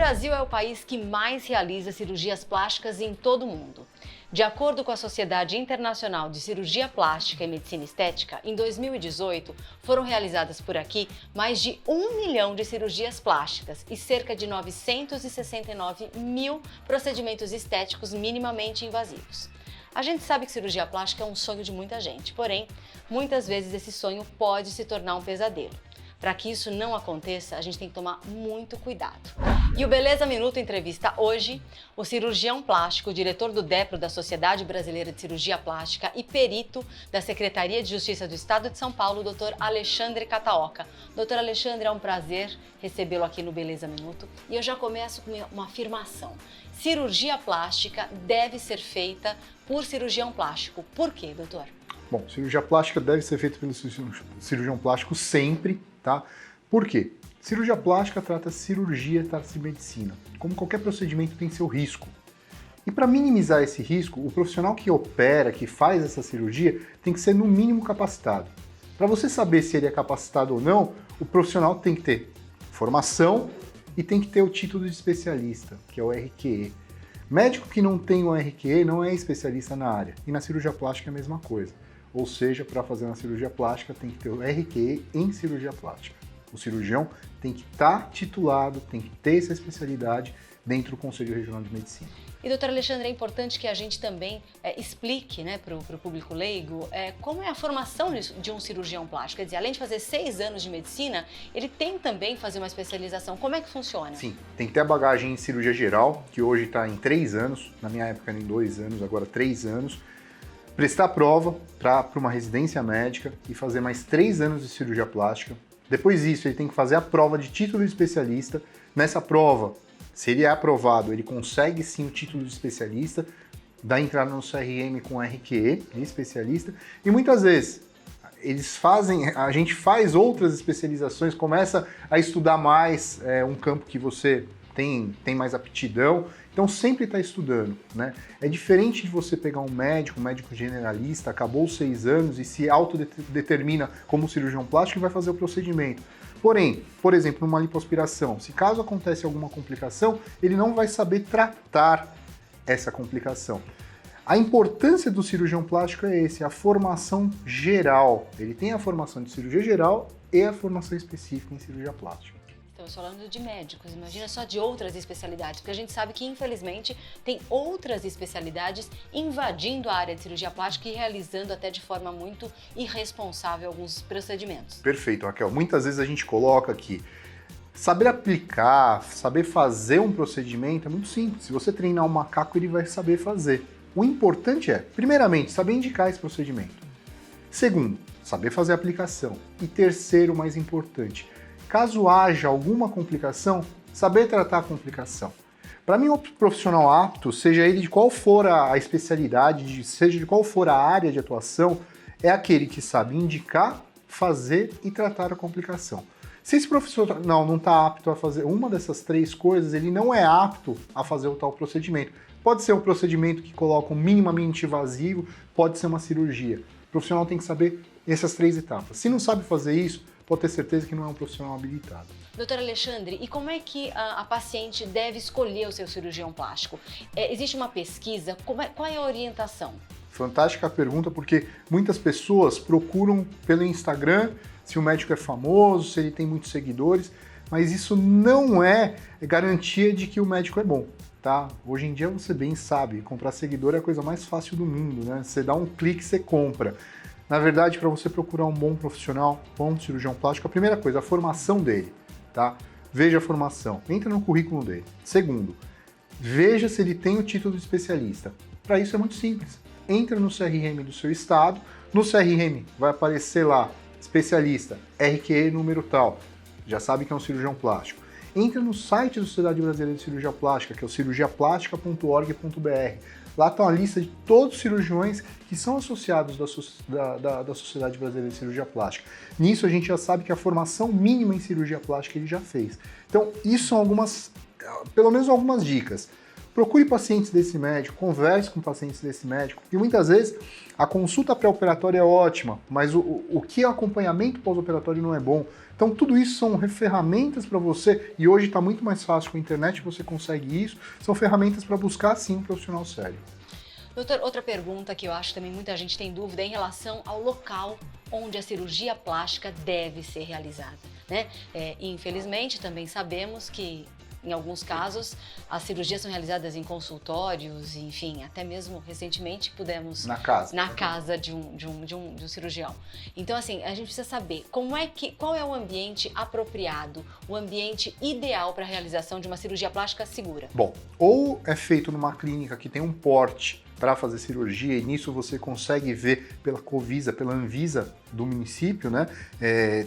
Brasil é o país que mais realiza cirurgias plásticas em todo o mundo. De acordo com a Sociedade Internacional de Cirurgia Plástica e Medicina Estética, em 2018 foram realizadas por aqui mais de 1 milhão de cirurgias plásticas e cerca de 969 mil procedimentos estéticos minimamente invasivos. A gente sabe que cirurgia plástica é um sonho de muita gente, porém, muitas vezes esse sonho pode se tornar um pesadelo. Para que isso não aconteça, a gente tem que tomar muito cuidado. E o Beleza Minuto entrevista hoje o cirurgião plástico, diretor do DEPRO da Sociedade Brasileira de Cirurgia Plástica e perito da Secretaria de Justiça do Estado de São Paulo, Dr. Alexandre Cataoca. Dr. Alexandre, é um prazer recebê-lo aqui no Beleza Minuto. E eu já começo com uma afirmação. Cirurgia plástica deve ser feita por cirurgião plástico. Por quê, doutor? Bom, cirurgia plástica deve ser feita pelo cirurgião plástico sempre, tá? Por quê? Cirurgia plástica trata cirurgia, trata-se medicina. Como qualquer procedimento tem seu risco. E para minimizar esse risco, o profissional que opera, que faz essa cirurgia, tem que ser no mínimo capacitado. Para você saber se ele é capacitado ou não, o profissional tem que ter formação e tem que ter o título de especialista, que é o RQE. Médico que não tem o RQE não é especialista na área. E na cirurgia plástica é a mesma coisa. Ou seja, para fazer uma cirurgia plástica tem que ter o RQE em cirurgia plástica. O cirurgião tem que estar titulado, tem que ter essa especialidade dentro do Conselho Regional de Medicina. E, doutor Alexandre, é importante que a gente também explique, né, para o público leigo como é a formação de um cirurgião plástico. Quer dizer, além de fazer 6 anos de medicina, ele tem também que fazer uma especialização. Como é que funciona? Sim, tem que ter a bagagem em cirurgia geral, que hoje está em 3 anos, na minha época era em 2 anos, agora 3 anos. Prestar prova para uma residência médica e fazer mais 3 anos de cirurgia plástica. Depois disso, ele tem que fazer a prova de título de especialista. Nessa prova, se ele é aprovado, ele consegue sim o título de especialista, dá entrada no CRM com RQE de especialista. E muitas vezes, a gente faz outras especializações, começa a estudar mais um campo que você tem mais aptidão. Então sempre está estudando, né? É diferente de você pegar um médico generalista, acabou os 6 anos e se autodetermina como cirurgião plástico e vai fazer o procedimento. Porém, por exemplo, numa lipoaspiração, se caso acontece alguma complicação, ele não vai saber tratar essa complicação. A importância do cirurgião plástico é a formação geral. Ele tem a formação de cirurgia geral e a formação específica em cirurgia plástica. Estamos falando de médicos, imagina só de outras especialidades, porque a gente sabe que, infelizmente, tem outras especialidades invadindo a área de cirurgia plástica e realizando até de forma muito irresponsável alguns procedimentos. Perfeito, Raquel. Muitas vezes a gente coloca aqui, saber aplicar, saber fazer um procedimento é muito simples. Se você treinar um macaco, ele vai saber fazer. O importante é, primeiramente, saber indicar esse procedimento. Segundo, saber fazer a aplicação. E terceiro, mais importante, caso haja alguma complicação, saber tratar a complicação. Para mim, o profissional apto, seja ele de qual for a especialidade, seja de qual for a área de atuação, é aquele que sabe indicar, fazer e tratar a complicação. Se esse profissional não está apto a fazer uma dessas 3 coisas, ele não é apto a fazer o tal procedimento. Pode ser um procedimento que coloca um minimamente invasivo, pode ser uma cirurgia. O profissional tem que saber essas 3 etapas. Se não sabe fazer isso, pode ter certeza que não é um profissional habilitado. Doutor Alexandre, e como é que a paciente deve escolher o seu cirurgião plástico? Existe uma pesquisa? Qual é a orientação? Fantástica a pergunta, porque muitas pessoas procuram pelo Instagram se o médico é famoso, se ele tem muitos seguidores, mas isso não é garantia de que o médico é bom, tá? Hoje em dia você bem sabe, comprar seguidor é a coisa mais fácil do mundo, né? Você dá um clique, você compra. Na verdade, para você procurar um bom profissional, bom cirurgião plástico, a primeira coisa, a formação dele, tá? Veja a formação, entra no currículo dele. Segundo, veja se ele tem o título de especialista. Para isso é muito simples. Entra no CRM do seu estado, no CRM vai aparecer lá, especialista, RQE número tal, já sabe que é um cirurgião plástico. Entra no site da Sociedade Brasileira de Cirurgia Plástica, que é o cirurgiaplástica.org.br. Lá está uma lista de todos os cirurgiões que são associados da Sociedade Brasileira de Cirurgia Plástica. Nisso a gente já sabe que a formação mínima em cirurgia plástica ele já fez. Então, isso são pelo menos algumas dicas. Procure pacientes desse médico, converse com pacientes desse médico, e muitas vezes a consulta pré-operatória é ótima, mas o que é acompanhamento pós-operatório não é bom. Então tudo isso são ferramentas para você, e hoje está muito mais fácil com a internet, você consegue isso, são ferramentas para buscar sim um profissional sério. Doutor, outra pergunta que eu acho que também muita gente tem dúvida é em relação ao local onde a cirurgia plástica deve ser realizada, né? Infelizmente, também sabemos que, em alguns casos, as cirurgias são realizadas em consultórios, enfim, até mesmo recentemente pudemos... Na casa de um cirurgião. Então, assim, a gente precisa saber qual é o ambiente apropriado, o ambiente ideal para a realização de uma cirurgia plástica segura. Bom, ou é feito numa clínica que tem um porte para fazer cirurgia, e nisso você consegue ver pela Covisa, pela Anvisa do município, né?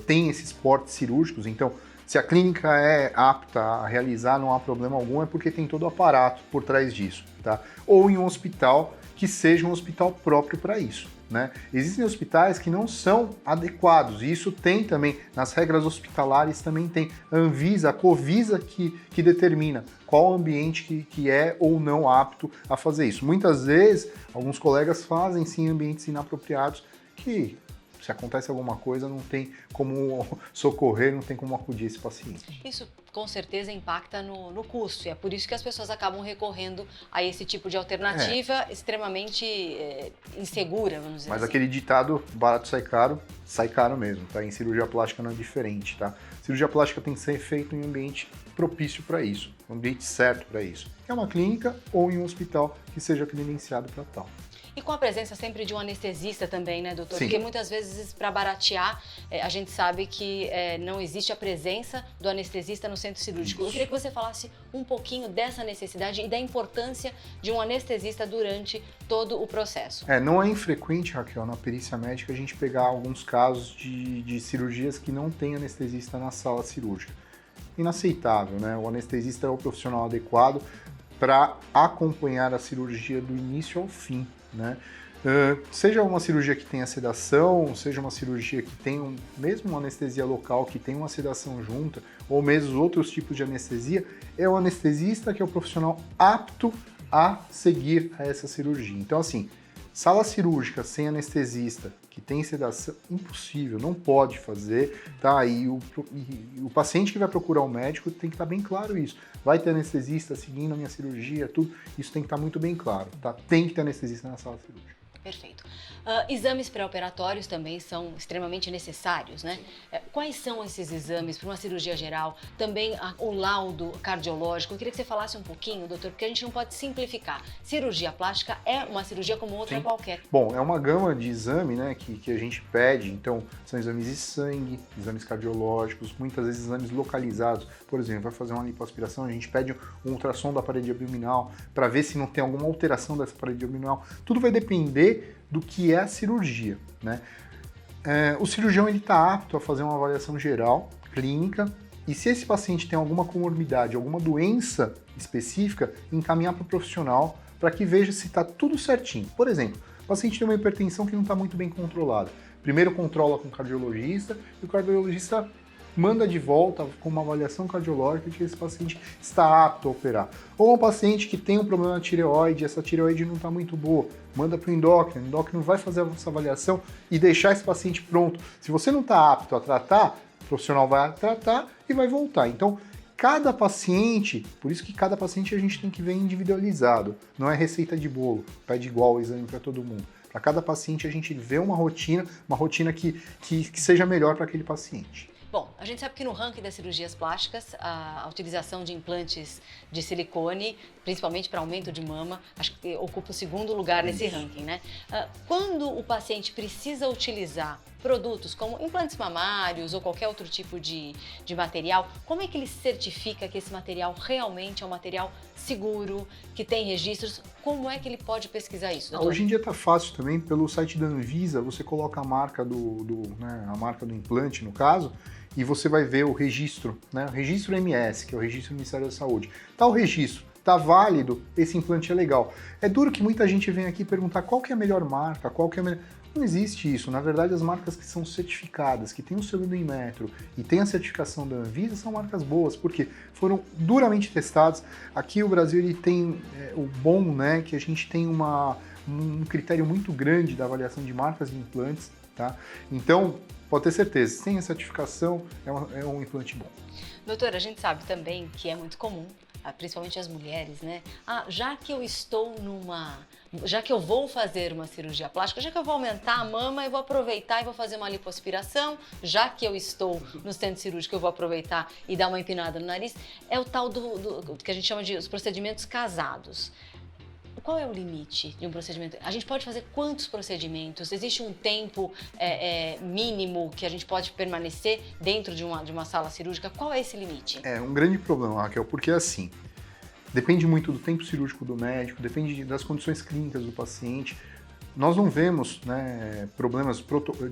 Tem esses portes cirúrgicos, então se a clínica é apta a realizar, não há problema algum, é porque tem todo o aparato por trás disso, tá? Ou em um hospital que seja um hospital próprio para isso, né? Existem hospitais que não são adequados, e isso tem também, nas regras hospitalares também tem a Anvisa, a Covisa que determina qual ambiente que é ou não apto a fazer isso. Muitas vezes, alguns colegas fazem sim ambientes inapropriados que, se acontece alguma coisa, não tem como socorrer, não tem como acudir esse paciente. Isso com certeza impacta no custo, e é por isso que as pessoas acabam recorrendo a esse tipo de alternativa extremamente insegura, vamos dizer Mas assim. aquele ditado, barato sai caro mesmo, tá? Em cirurgia plástica não é diferente, tá? Cirurgia plástica tem que ser feita em um ambiente propício para isso, um ambiente certo para isso. É uma clínica ou em um hospital que seja credenciado para tal. E com a presença sempre de um anestesista também, né, doutor? Sim. Porque muitas vezes, para baratear, a gente sabe que não existe a presença do anestesista no centro cirúrgico. Isso. Eu queria que você falasse um pouquinho dessa necessidade e da importância de um anestesista durante todo o processo. Não é infrequente, Raquel, na perícia médica a gente pegar alguns casos de cirurgias que não tem anestesista na sala cirúrgica. Inaceitável, né? O anestesista é o profissional adequado para acompanhar a cirurgia do início ao fim, né? Seja uma cirurgia que tenha sedação, seja uma cirurgia que tenha mesmo uma anestesia local, que tenha uma sedação junta, ou mesmo outros tipos de anestesia, é o anestesista que é o profissional apto a seguir a essa cirurgia. Então, assim, sala cirúrgica sem anestesista, que tem sedação, impossível, não pode fazer, tá? E o paciente que vai procurar o médico tem que estar bem claro isso. Vai ter anestesista seguindo a minha cirurgia, tudo, isso tem que estar muito bem claro, tá? Tem que ter anestesista na sala cirúrgica. Perfeito. Exames pré-operatórios também são extremamente necessários, né? Quais são esses exames para uma cirurgia geral? Também o laudo cardiológico. Eu queria que você falasse um pouquinho, doutor, porque a gente não pode simplificar. Cirurgia plástica é uma cirurgia como outra qualquer. Bom, é uma gama de exame, né, que a gente pede. Então, são exames de sangue, exames cardiológicos, muitas vezes exames localizados. Por exemplo, vai fazer uma lipoaspiração, a gente pede um ultrassom da parede abdominal para ver se não tem alguma alteração dessa parede abdominal. Tudo vai depender do que é a cirurgia, né? O cirurgião está apto a fazer uma avaliação geral, clínica, e se esse paciente tem alguma comorbidade, alguma doença específica, encaminhar para o profissional para que veja se está tudo certinho. Por exemplo, o paciente tem uma hipertensão que não está muito bem controlada. Primeiro controla com o cardiologista e o cardiologista manda de volta com uma avaliação cardiológica de que esse paciente está apto a operar. Ou um paciente que tem um problema na tireoide, essa tireoide não está muito boa, manda para o endócrino vai fazer essa avaliação e deixar esse paciente pronto. Se você não está apto a tratar, o profissional vai tratar e vai voltar. Então, cada paciente, por isso que cada paciente a gente tem que ver individualizado, não é receita de bolo, pede igual o exame para todo mundo. Para cada paciente a gente vê uma rotina que seja melhor para aquele paciente. Bom, a gente sabe que no ranking das cirurgias plásticas, a utilização de implantes de silicone, principalmente para aumento de mama, acho que ocupa o segundo lugar nesse ranking, né? Quando o paciente precisa utilizar produtos como implantes mamários ou qualquer outro tipo de material, como é que ele certifica que esse material realmente é um material seguro, que tem registros? Como é que ele pode pesquisar isso, doutor? Hoje em dia está fácil também, pelo site da Anvisa, você coloca a marca a marca do implante, no caso, e você vai ver o registro, né? O registro MS, que é o registro do Ministério da Saúde. Tá o registro, tá válido, esse implante é legal. É duro que muita gente vem aqui perguntar qual que é a melhor marca, qual que é a melhor... Não existe isso. Na verdade, as marcas que são certificadas, que têm o selo do Inmetro e têm a certificação da Anvisa, são marcas boas, porque foram duramente testadas. Aqui o Brasil ele tem o bom, né, que a gente tem um critério muito grande da avaliação de marcas e implantes, tá? Então, pode ter certeza, sem a certificação é um implante bom. Doutor, a gente sabe também que é muito comum, principalmente as mulheres, né? Já que eu vou fazer uma cirurgia plástica, já que eu vou aumentar a mama, eu vou aproveitar e vou fazer uma lipoaspiração, já que eu estou no centro cirúrgico, eu vou aproveitar e dar uma empinada no nariz. É o tal do que a gente chama de os procedimentos casados. Qual é o limite de um procedimento? A gente pode fazer quantos procedimentos? Existe um tempo mínimo que a gente pode permanecer dentro de uma sala cirúrgica? Qual é esse limite? É um grande problema, Raquel, porque assim, depende muito do tempo cirúrgico do médico, depende das condições clínicas do paciente. Nós não vemos, né, problemas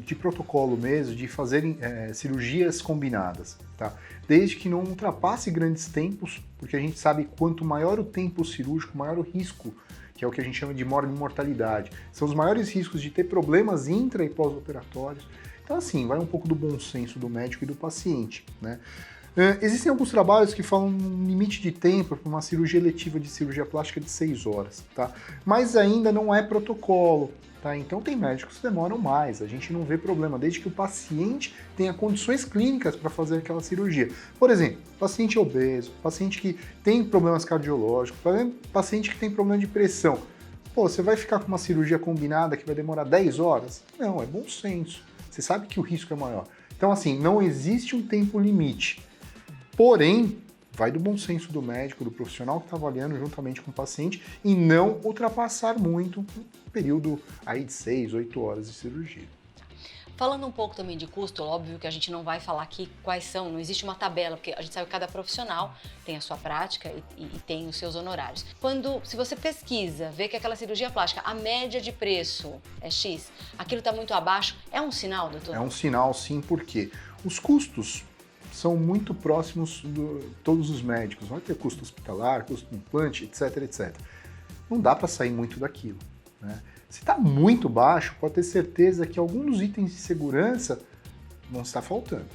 de protocolo mesmo, de fazerem cirurgias combinadas, tá? Desde que não ultrapasse grandes tempos, porque a gente sabe que quanto maior o tempo cirúrgico, maior o risco, que é o que a gente chama de mortalidade. São os maiores riscos de ter problemas intra e pós-operatórios. Então, assim, vai um pouco do bom senso do médico e do paciente, né? Existem alguns trabalhos que falam um limite de tempo para uma cirurgia eletiva de cirurgia plástica de 6 horas, tá? Mas ainda não é protocolo, tá? Então tem médicos que demoram mais, a gente não vê problema, desde que o paciente tenha condições clínicas para fazer aquela cirurgia. Por exemplo, paciente obeso, paciente que tem problemas cardiológicos, paciente que tem problema de pressão. Pô, você vai ficar com uma cirurgia combinada que vai demorar 10 horas? Não, é bom senso. Você sabe que o risco é maior. Então, assim, não existe um tempo limite. Porém, vai do bom senso do médico, do profissional que está avaliando juntamente com o paciente e não ultrapassar muito o período aí de 6, 8 horas de cirurgia. Falando um pouco também de custo, óbvio que a gente não vai falar aqui quais são, não existe uma tabela, porque a gente sabe que cada profissional tem a sua prática e tem os seus honorários. Se você pesquisa, vê que aquela cirurgia plástica, a média de preço é X, aquilo está muito abaixo, é um sinal, doutor? É um sinal, sim, porque os custos são muito próximos de todos os médicos. Vai ter custo hospitalar, custo de implante, etc, etc. Não dá para sair muito daquilo, né? Se está muito baixo, pode ter certeza que alguns dos itens de segurança vão estar faltando.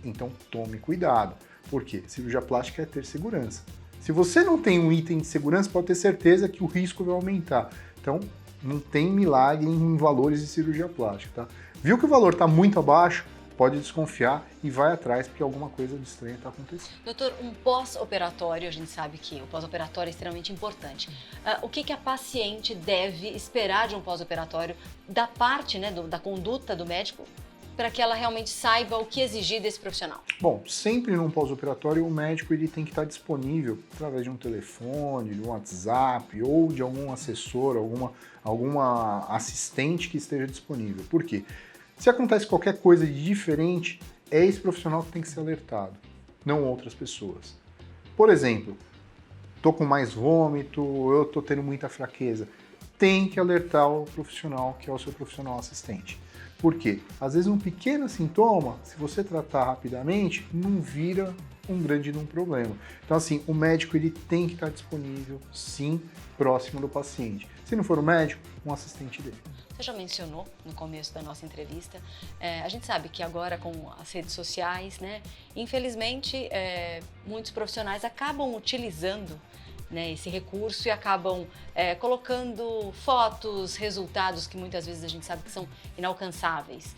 Então tome cuidado, porque cirurgia plástica é ter segurança. Se você não tem um item de segurança, pode ter certeza que o risco vai aumentar. Então não tem milagre em valores de cirurgia plástica, tá? Viu que o valor está muito abaixo? Pode desconfiar e vai atrás, porque alguma coisa de estranha está acontecendo. Doutor, um pós-operatório, a gente sabe que o pós-operatório é extremamente importante. O que a paciente deve esperar de um pós-operatório da parte, né, da conduta do médico, para que ela realmente saiba o que exigir desse profissional? Bom, sempre num pós-operatório o médico ele tem que estar disponível através de um telefone, de um WhatsApp ou de algum assessor, alguma assistente que esteja disponível. Por quê? Se acontece qualquer coisa de diferente, é esse profissional que tem que ser alertado, não outras pessoas. Por exemplo, estou com mais vômito, eu estou tendo muita fraqueza. Tem que alertar o profissional, que é o seu profissional assistente. Por quê? Às vezes um pequeno sintoma, se você tratar rapidamente, não vira um grande problema. Então assim, o médico ele tem que estar disponível, sim, próximo do paciente. Se não for o médico, um assistente dele. Você já mencionou no começo da nossa entrevista, a gente sabe que agora com as redes sociais, né, infelizmente muitos profissionais acabam utilizando, né, esse recurso e acabam colocando fotos, resultados que muitas vezes a gente sabe que são inalcançáveis.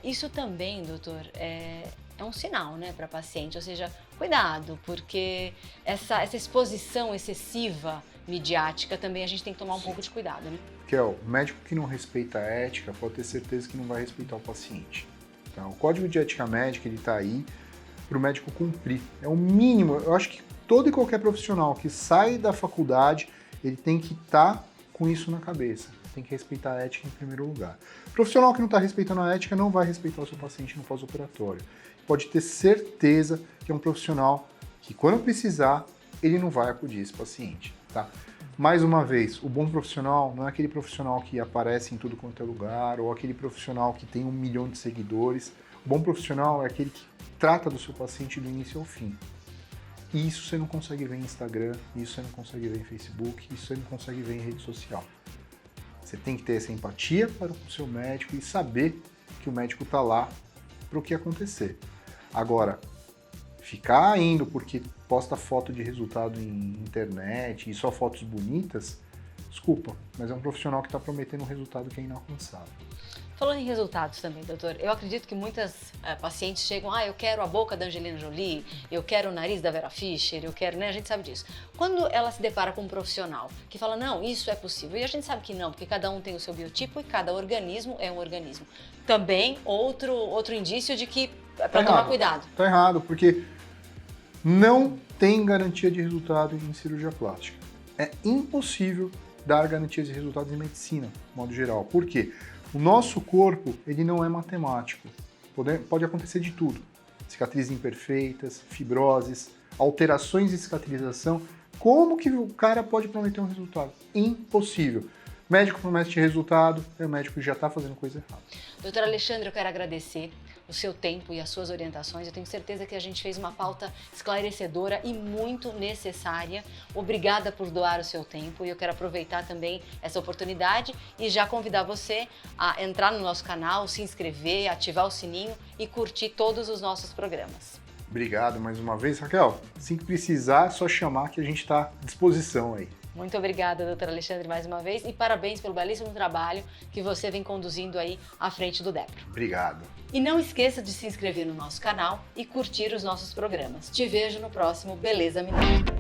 Isso também, doutor, é um sinal, né, para paciente, ou seja, cuidado, porque essa exposição excessiva midiática também a gente tem que tomar um pouco de cuidado, né? Kel, o médico que não respeita a ética pode ter certeza que não vai respeitar o paciente. Tá? O Código de Ética Médica ele está aí para o médico cumprir. É o mínimo. Eu acho que todo e qualquer profissional que sai da faculdade ele tem que estar com isso na cabeça. Tem que respeitar a ética em primeiro lugar. O profissional que não está respeitando a ética não vai respeitar o seu paciente no pós-operatório. Pode ter certeza que é um profissional que, quando precisar, ele não vai acudir esse paciente. Tá? Mais uma vez, o bom profissional não é aquele profissional que aparece em tudo quanto é lugar ou aquele profissional que tem 1 milhão de seguidores. O bom profissional é aquele que trata do seu paciente do início ao fim. E isso você não consegue ver em Instagram, isso você não consegue ver em Facebook, isso você não consegue ver em rede social. Você tem que ter essa empatia para o seu médico e saber que o médico está lá para o que acontecer. Agora, ficar indo porque posta foto de resultado em internet e só fotos bonitas, desculpa, mas é um profissional que está prometendo um resultado que é inalcançável. Falando em resultados também, doutor, eu acredito que muitas pacientes chegam, eu quero a boca da Angelina Jolie, eu quero o nariz da Vera Fischer, eu quero, né? A gente sabe disso. Quando ela se depara com um profissional que fala, não, isso é possível, e a gente sabe que não, porque cada um tem o seu biotipo e cada organismo é um organismo. Também outro indício de que é para tomar cuidado. Tá errado, porque não tem garantia de resultado em cirurgia plástica. É impossível dar garantias de resultados em medicina, de modo geral. Por quê? O nosso corpo, ele não é matemático. Pode acontecer de tudo. Cicatrizes imperfeitas, fibroses, alterações de cicatrização. Como que o cara pode prometer um resultado? Impossível. O médico promete resultado, o médico já está fazendo coisa errada. Doutor Alexandre, eu quero agradecer o seu tempo e as suas orientações. Eu tenho certeza que a gente fez uma pauta esclarecedora e muito necessária. Obrigada por doar o seu tempo e eu quero aproveitar também essa oportunidade e já convidar você a entrar no nosso canal, se inscrever, ativar o sininho e curtir todos os nossos programas. Obrigado mais uma vez, Raquel. Assim que precisar, é só chamar que a gente está à disposição aí. Muito obrigada, doutor Alexandre, mais uma vez, e parabéns pelo belíssimo trabalho que você vem conduzindo aí à frente do DEPRO. Obrigado. E não esqueça de se inscrever no nosso canal e curtir os nossos programas. Te vejo no próximo Beleza Minuto.